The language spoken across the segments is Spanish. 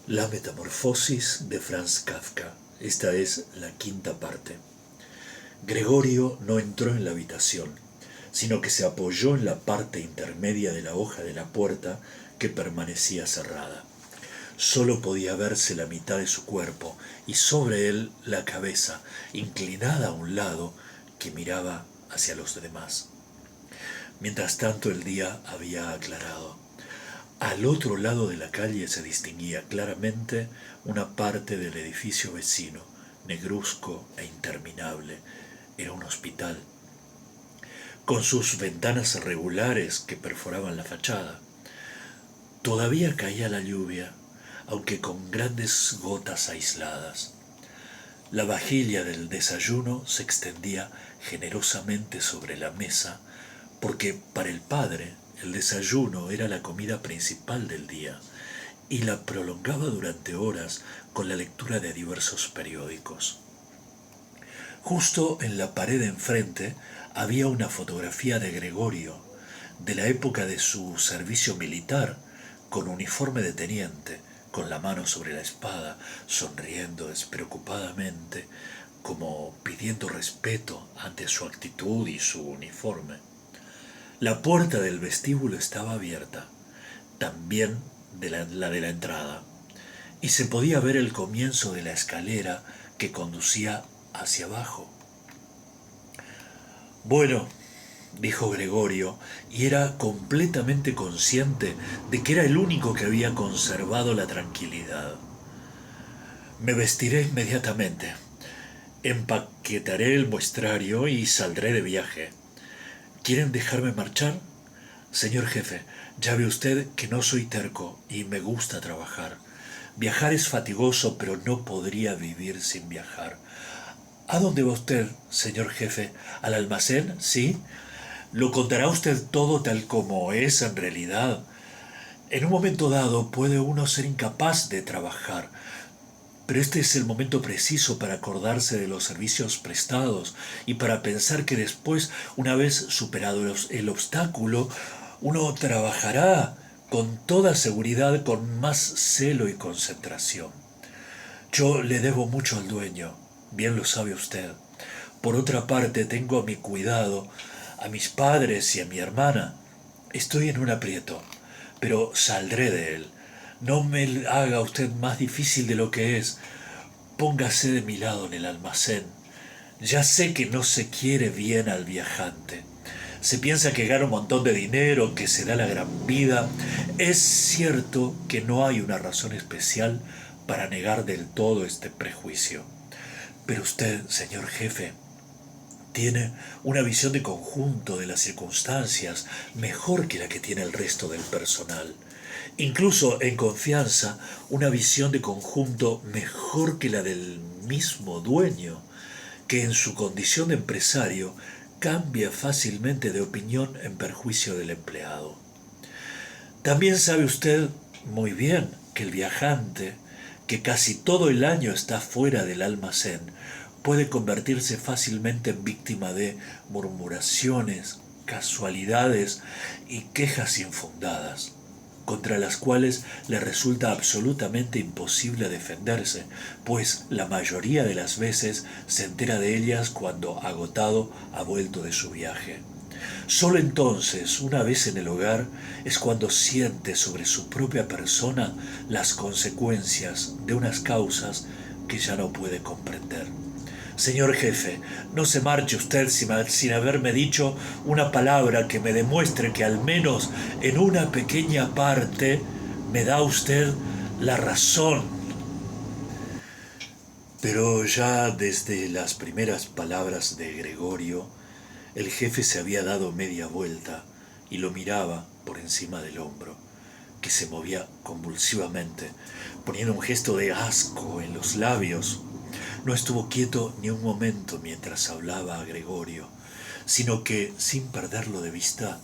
La metamorfosis de Franz Kafka. Esta es la quinta parte. Gregorio no entró en la habitación, sino que se apoyó en la parte intermedia de la hoja de la puerta que permanecía cerrada. Solo podía verse la mitad de su cuerpo y sobre él la cabeza, inclinada a un lado, que miraba hacia los demás. Mientras tanto el día había aclarado. Al otro lado de la calle se distinguía claramente una parte del edificio vecino, negruzco e interminable. Era un hospital, con sus ventanas irregulares que perforaban la fachada. Todavía caía la lluvia, aunque con grandes gotas aisladas. La vajilla del desayuno se extendía generosamente sobre la mesa, porque para el padre el desayuno era la comida principal del día, y la prolongaba durante horas con la lectura de diversos periódicos. Justo en la pared de enfrente había una fotografía de Gregorio, de la época de su servicio militar, con uniforme de teniente, con la mano sobre la espada, sonriendo despreocupadamente, como pidiendo respeto ante su actitud y su uniforme. La puerta del vestíbulo estaba abierta, también la de la entrada, y se podía ver el comienzo de la escalera que conducía hacia abajo. Bueno, dijo Gregorio, y era completamente consciente de que era el único que había conservado la tranquilidad. Me vestiré inmediatamente, empaquetaré el muestrario y saldré de viaje. ¿Quieren dejarme marchar? Señor jefe, ya ve usted que no soy terco y me gusta trabajar. Viajar es fatigoso, pero no podría vivir sin viajar. ¿A dónde va usted, señor jefe? ¿Al almacén? ¿Sí? ¿Lo contará usted todo tal como es en realidad? En un momento dado puede uno ser incapaz de trabajar, pero este es el momento preciso para acordarse de los servicios prestados y para pensar que después, una vez superado el obstáculo, uno trabajará con toda seguridad, con más celo y concentración. Yo le debo mucho al dueño, bien lo sabe usted. Por otra parte, tengo a mi cuidado a mis padres y a mi hermana. Estoy en un aprieto, pero saldré de él. No me haga usted más difícil de lo que es. Póngase de mi lado en el almacén. Ya sé que no se quiere bien al viajante. Se piensa que gana un montón de dinero, que se da la gran vida. Es cierto que no hay una razón especial para negar del todo este prejuicio. Pero usted, señor jefe, tiene una visión de conjunto de las circunstancias mejor que la que tiene el resto del personal. Incluso en confianza, una visión de conjunto mejor que la del mismo dueño, que en su condición de empresario cambia fácilmente de opinión en perjuicio del empleado. También sabe usted muy bien que el viajante, que casi todo el año está fuera del almacén, puede convertirse fácilmente en víctima de murmuraciones, casualidades y quejas infundadas, contra las cuales le resulta absolutamente imposible defenderse, pues la mayoría de las veces se entera de ellas cuando agotado ha vuelto de su viaje. Solo entonces, una vez en el hogar, es cuando siente sobre su propia persona las consecuencias de unas causas que ya no puede comprender. Señor jefe, no se marche usted sin haberme dicho una palabra que me demuestre que al menos en una pequeña parte me da usted la razón. Pero ya desde las primeras palabras de Gregorio, el jefe se había dado media vuelta y lo miraba por encima del hombro, que se movía convulsivamente, poniendo un gesto de asco en los labios. No estuvo quieto ni un momento mientras hablaba a Gregorio, sino que, sin perderlo de vista,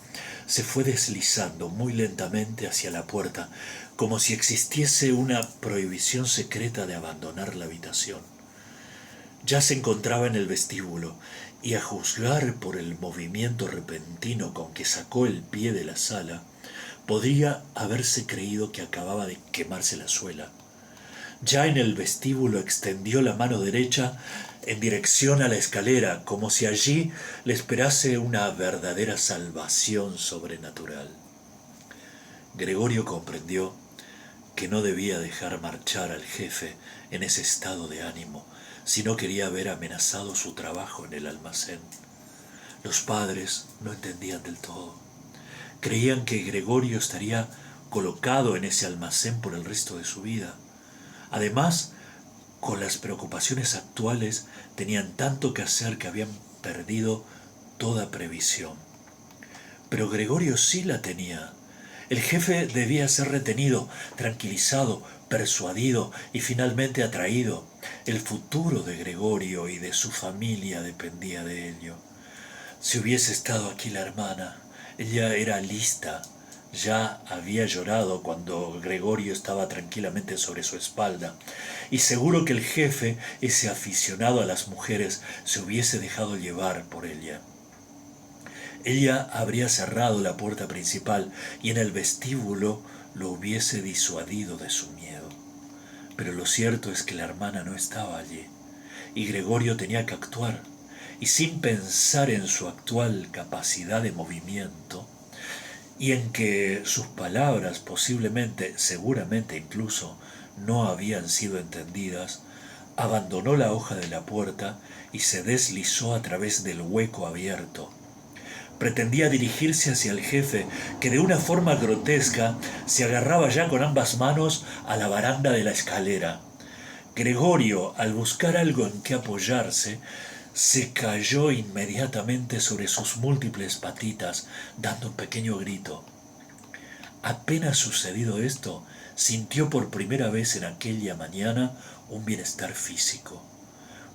se fue deslizando muy lentamente hacia la puerta, como si existiese una prohibición secreta de abandonar la habitación. Ya se encontraba en el vestíbulo, y a juzgar por el movimiento repentino con que sacó el pie de la sala, podría haberse creído que acababa de quemarse la suela. Ya en el vestíbulo extendió la mano derecha en dirección a la escalera, como si allí le esperase una verdadera salvación sobrenatural. Gregorio comprendió que no debía dejar marchar al jefe en ese estado de ánimo si no quería ver amenazado su trabajo en el almacén. Los padres no entendían del todo. Creían que Gregorio estaría colocado en ese almacén por el resto de su vida. Además, con las preocupaciones actuales tenían tanto que hacer que habían perdido toda previsión. Pero Gregorio sí la tenía. El jefe debía ser retenido, tranquilizado, persuadido y finalmente atraído. El futuro de Gregorio y de su familia dependía de ello. Si hubiese estado aquí la hermana, ella era lista. Ya había llorado cuando Gregorio estaba tranquilamente sobre su espalda, y seguro que el jefe, ese aficionado a las mujeres, se hubiese dejado llevar por ella. Ella habría cerrado la puerta principal y en el vestíbulo lo hubiese disuadido de su miedo. Pero lo cierto es que la hermana no estaba allí, y Gregorio tenía que actuar, y sin pensar en su actual capacidad de movimiento, y en que sus palabras posiblemente, seguramente incluso, no habían sido entendidas, abandonó la hoja de la puerta y se deslizó a través del hueco abierto. Pretendía dirigirse hacia el jefe, que de una forma grotesca se agarraba ya con ambas manos a la baranda de la escalera. Gregorio, al buscar algo en que apoyarse, se cayó inmediatamente sobre sus múltiples patitas, dando un pequeño grito. Apenas sucedido esto, sintió por primera vez en aquella mañana un bienestar físico.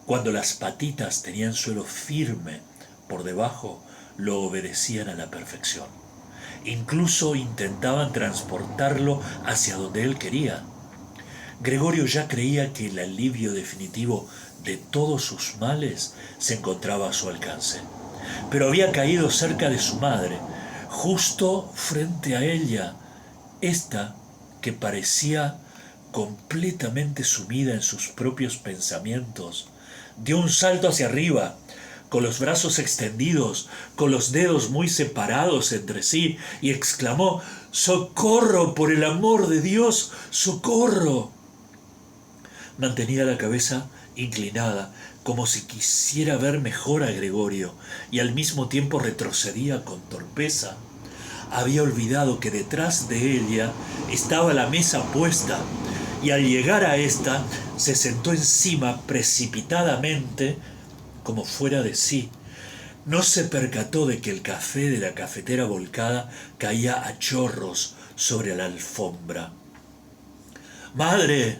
Cuando las patitas tenían suelo firme por debajo, lo obedecían a la perfección. Incluso intentaban transportarlo hacia donde él quería. Gregorio ya creía que el alivio definitivo de todos sus males se encontraba a su alcance. Pero había caído cerca de su madre, justo frente a ella, esta que parecía completamente sumida en sus propios pensamientos. Dio un salto hacia arriba, con los brazos extendidos, con los dedos muy separados entre sí, y exclamó: ¡Socorro, por el amor de Dios! ¡Socorro! Mantenía la cabeza inclinada, como si quisiera ver mejor a Gregorio, y al mismo tiempo retrocedía con torpeza. Había olvidado que detrás de ella estaba la mesa puesta, y al llegar a esta se sentó encima precipitadamente, como fuera de sí. No se percató de que el café de la cafetera volcada caía a chorros sobre la alfombra. ¡Madre!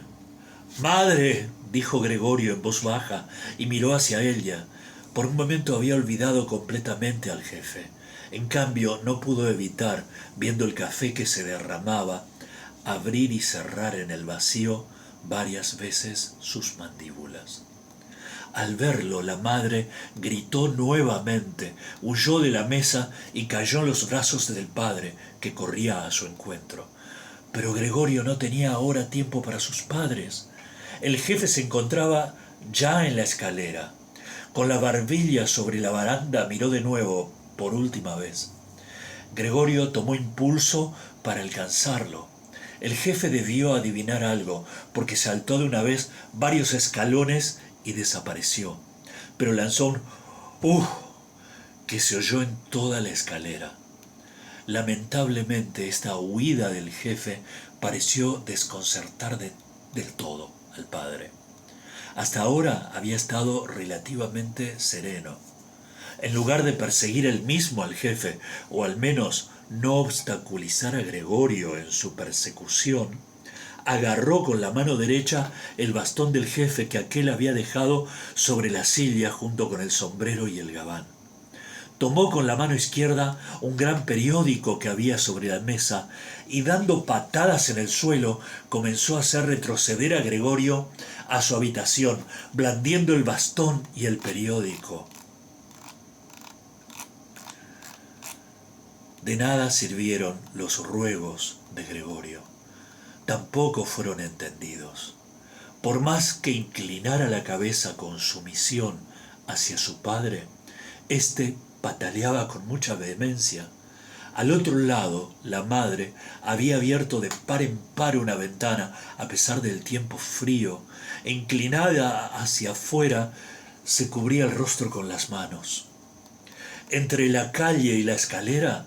¡Madre!, dijo Gregorio en voz baja y miró hacia ella. Por un momento había olvidado completamente al jefe. En cambio, no pudo evitar, viendo el café que se derramaba, abrir y cerrar en el vacío varias veces sus mandíbulas. Al verlo, la madre gritó nuevamente, huyó de la mesa y cayó en los brazos del padre, que corría a su encuentro. Pero Gregorio no tenía ahora tiempo para sus padres. El jefe se encontraba ya en la escalera. Con la barbilla sobre la baranda miró de nuevo, por última vez. Gregorio tomó impulso para alcanzarlo. El jefe debió adivinar algo, porque saltó de una vez varios escalones y desapareció. Pero lanzó un ¡uh!, que se oyó en toda la escalera. Lamentablemente, esta huida del jefe pareció desconcertar del todo al padre. Hasta ahora había estado relativamente sereno. En lugar de perseguir él mismo al jefe, o al menos no obstaculizar a Gregorio en su persecución, agarró con la mano derecha el bastón del jefe que aquél había dejado sobre la silla junto con el sombrero y el gabán. Tomó con la mano izquierda un gran periódico que había sobre la mesa y, dando patadas en el suelo, comenzó a hacer retroceder a Gregorio a su habitación, blandiendo el bastón y el periódico. De nada sirvieron los ruegos de Gregorio. Tampoco fueron entendidos. Por más que inclinara la cabeza con sumisión hacia su padre, éste pataleaba con mucha vehemencia. Al otro lado, la madre había abierto de par en par una ventana a pesar del tiempo frío, e inclinada hacia afuera se cubría el rostro con las manos. Entre la calle y la escalera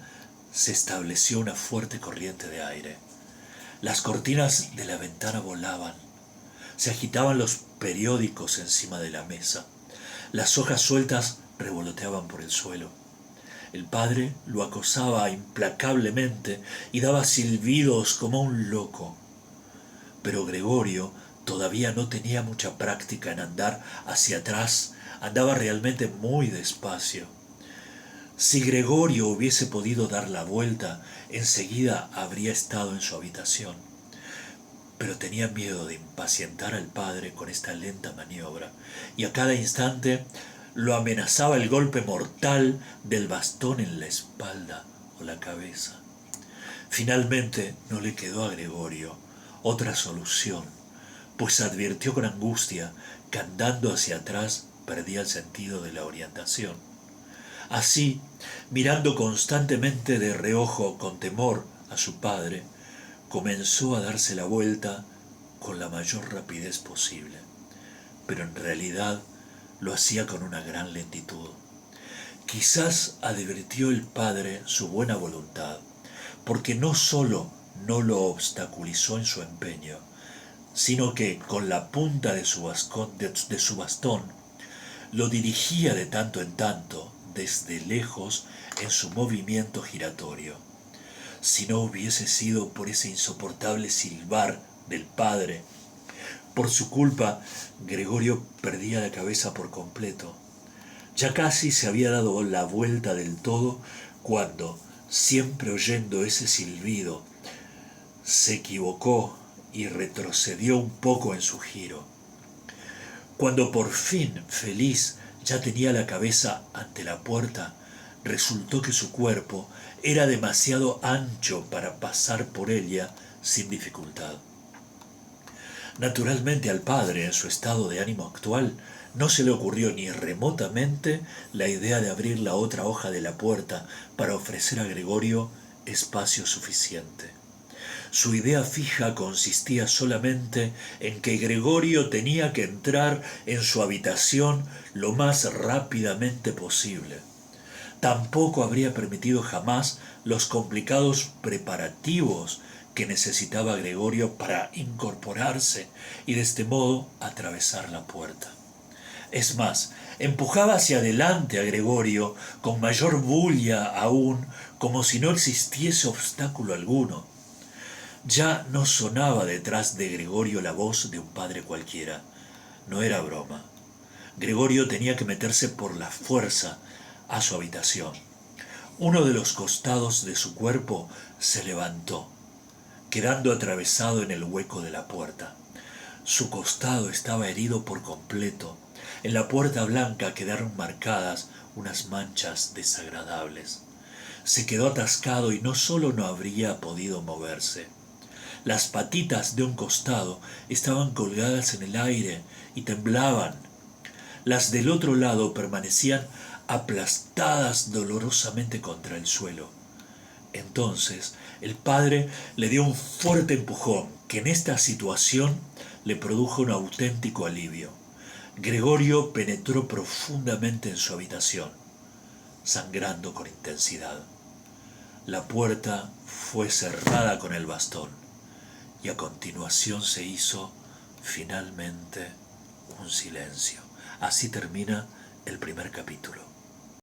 se estableció una fuerte corriente de aire. Las cortinas de la ventana volaban. Se agitaban los periódicos encima de la mesa. Las hojas sueltas revoloteaban por el suelo. El padre lo acosaba implacablemente y daba silbidos como un loco. Pero Gregorio todavía no tenía mucha práctica en andar hacia atrás, andaba realmente muy despacio. Si Gregorio hubiese podido dar la vuelta, enseguida habría estado en su habitación. Pero tenía miedo de impacientar al padre con esta lenta maniobra, y a cada instante lo amenazaba el golpe mortal del bastón en la espalda o la cabeza. Finalmente no le quedó a Gregorio otra solución, pues advirtió con angustia que andando hacia atrás perdía el sentido de la orientación. Así, mirando constantemente de reojo con temor a su padre, comenzó a darse la vuelta con la mayor rapidez posible, pero en realidad lo hacía con una gran lentitud. Quizás advirtió el padre su buena voluntad, porque no sólo no lo obstaculizó en su empeño, sino que con la punta de su bastón lo dirigía de tanto en tanto desde lejos en su movimiento giratorio. Si no hubiese sido por ese insoportable silbar del padre, por su culpa, Gregorio perdía la cabeza por completo. Ya casi se había dado la vuelta del todo cuando, siempre oyendo ese silbido, se equivocó y retrocedió un poco en su giro. Cuando por fin, feliz, ya tenía la cabeza ante la puerta, resultó que su cuerpo era demasiado ancho para pasar por ella sin dificultad. Naturalmente al padre, en su estado de ánimo actual, no se le ocurrió ni remotamente la idea de abrir la otra hoja de la puerta para ofrecer a Gregorio espacio suficiente. Su idea fija consistía solamente en que Gregorio tenía que entrar en su habitación lo más rápidamente posible. Tampoco habría permitido jamás los complicados preparativos que necesitaba Gregorio para incorporarse y de este modo atravesar la puerta. Es más, empujaba hacia adelante a Gregorio con mayor bulla aún, como si no existiese obstáculo alguno. Ya no sonaba detrás de Gregorio la voz de un padre cualquiera. No era broma. Gregorio tenía que meterse por la fuerza a su habitación. Uno de los costados de su cuerpo se levantó, quedando atravesado en el hueco de la puerta. Su costado estaba herido por completo. En la puerta blanca quedaron marcadas unas manchas desagradables. Se quedó atascado y no solo no habría podido moverse. Las patitas de un costado estaban colgadas en el aire y temblaban. Las del otro lado permanecían aplastadas dolorosamente contra el suelo. Entonces el padre le dio un fuerte empujón que en esta situación le produjo un auténtico alivio. Gregorio penetró profundamente en su habitación, sangrando con intensidad. La puerta fue cerrada con el bastón y a continuación se hizo finalmente un silencio. Así termina el primer capítulo.